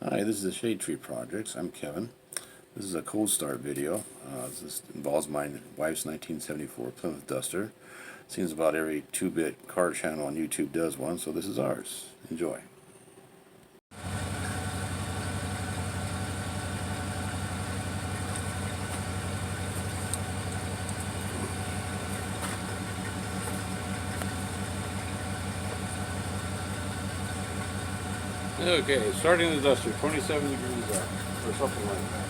Hi, this is the Shade Tree Projects. I'm Kevin. This is a cold start video. This involves my wife's 1974 Plymouth Duster. Seems about every 2-bit car channel on YouTube does one, so this is ours. Enjoy. Okay, starting the Duster, 27 degrees out, or something like that.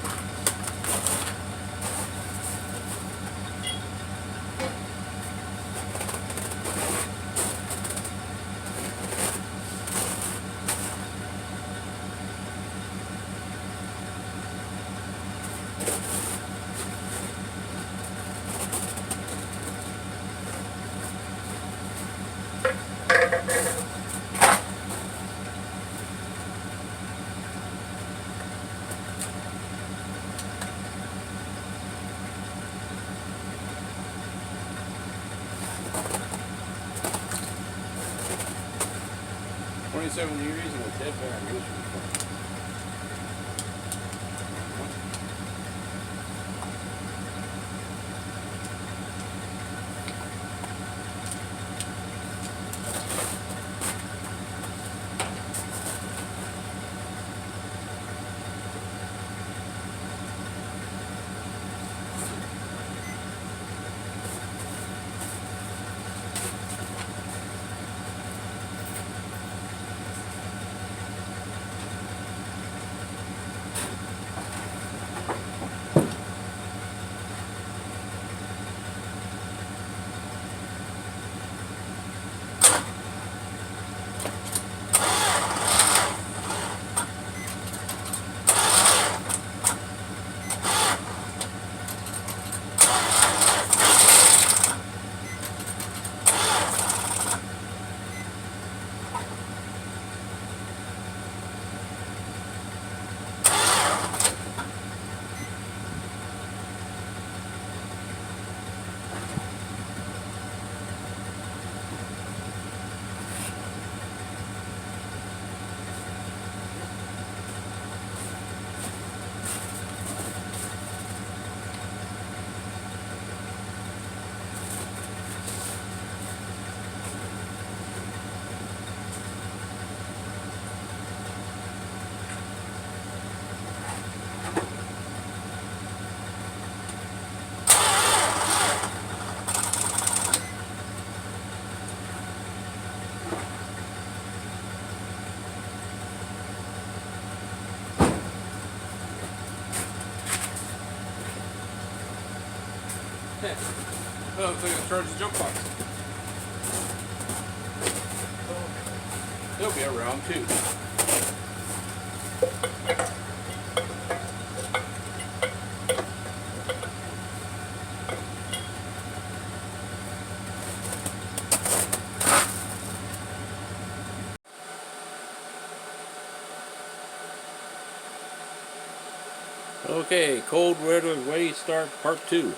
"27 degrees and a dead battery." Oh, looks like I charged the jump box. They'll be around too. Okay, cold weather way start part 2.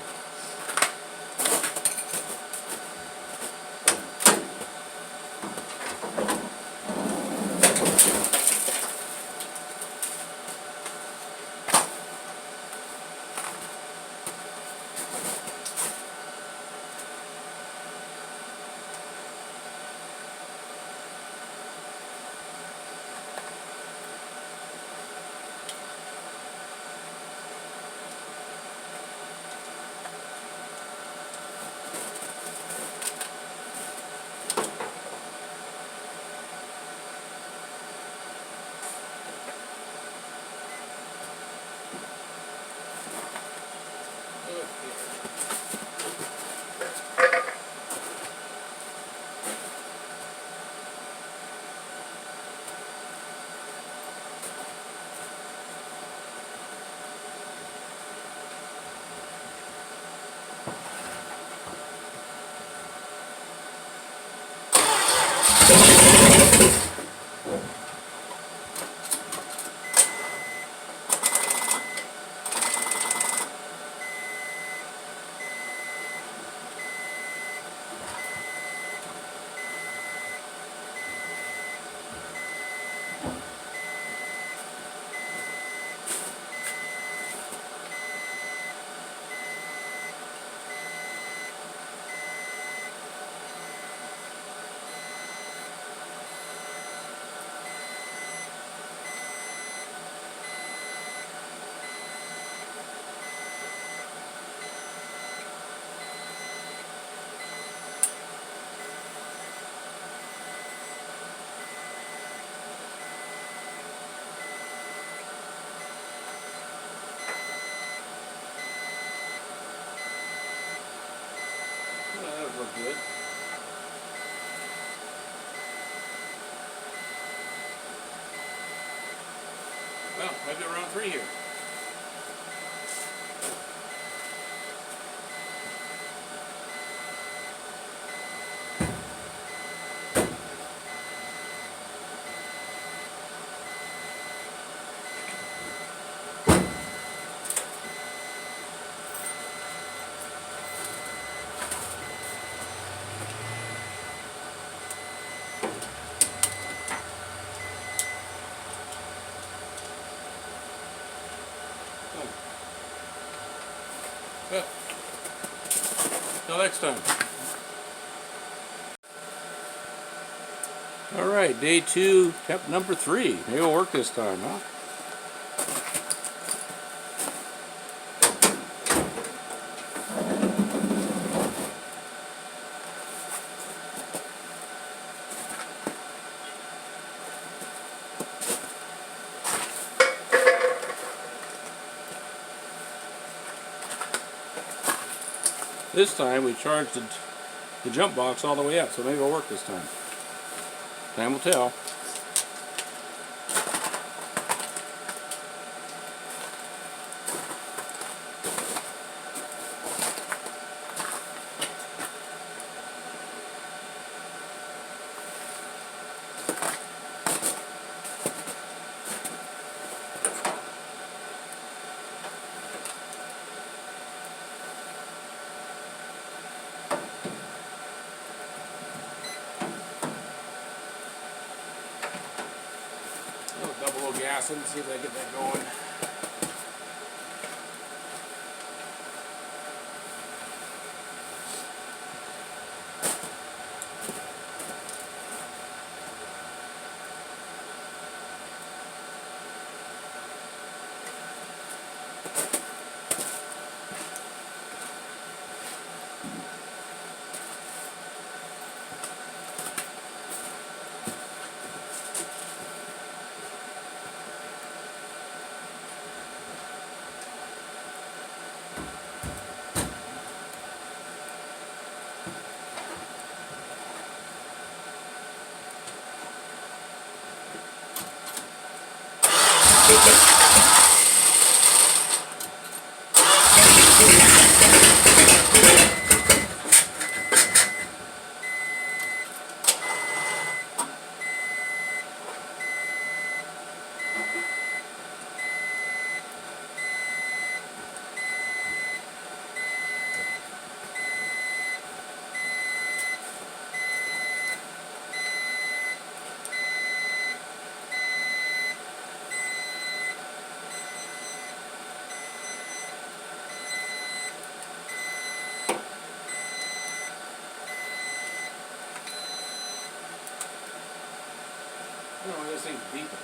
Well, maybe around 3 here. Well, till next time. Alright, day 2, step number 3. Maybe it'll work this time, huh? This time we charged the jump box all the way up, so maybe it'll work this time. Time will tell. I'll double little gas and see if I get that going. Oh, this thing's beeping.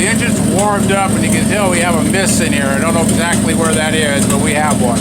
the engine's warmed up, and you can tell we have a miss in here. I don't know exactly where that is, but we have one.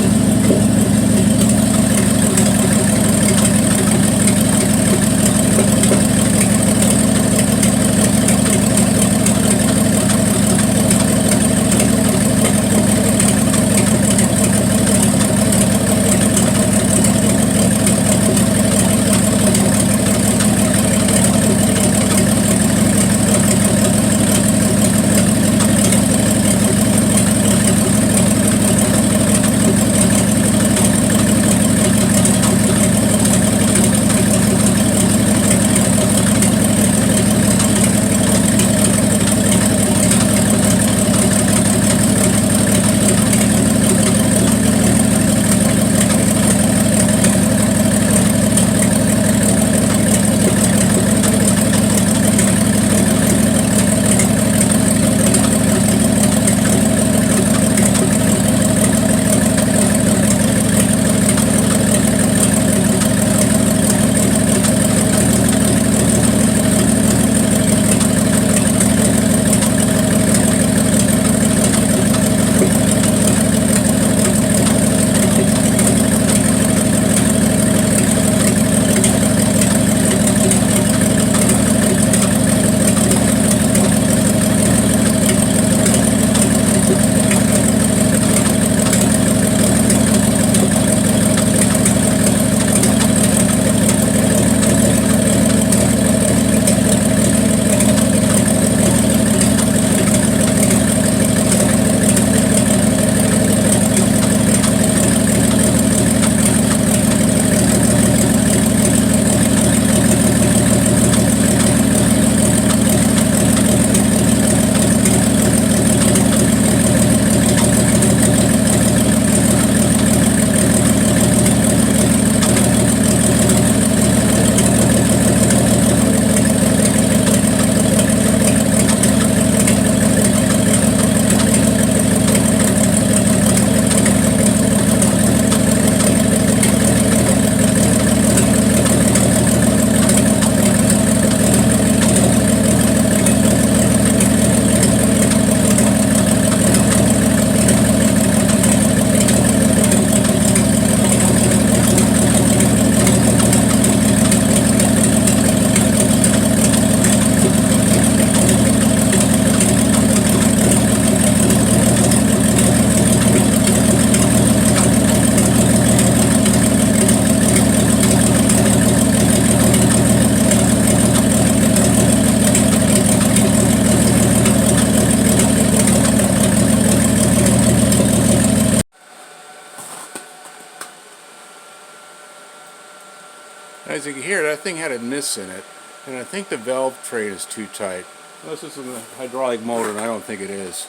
As you can hear, that thing had a miss in it, and I think the valve train is too tight. Unless it's in the hydraulic motor, and I don't think it is.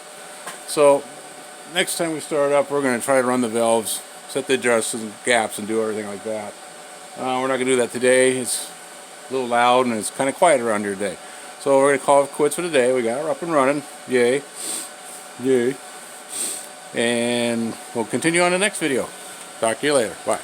So, next time we start up, we're going to try to run the valves, set the adjusters and gaps, and do everything like that. We're not going to do that today. It's a little loud, and it's kind of quiet around here today. So we're going to call it quits for today. We got her up and running. Yay. Yay. And we'll continue on the next video. Talk to you later. Bye.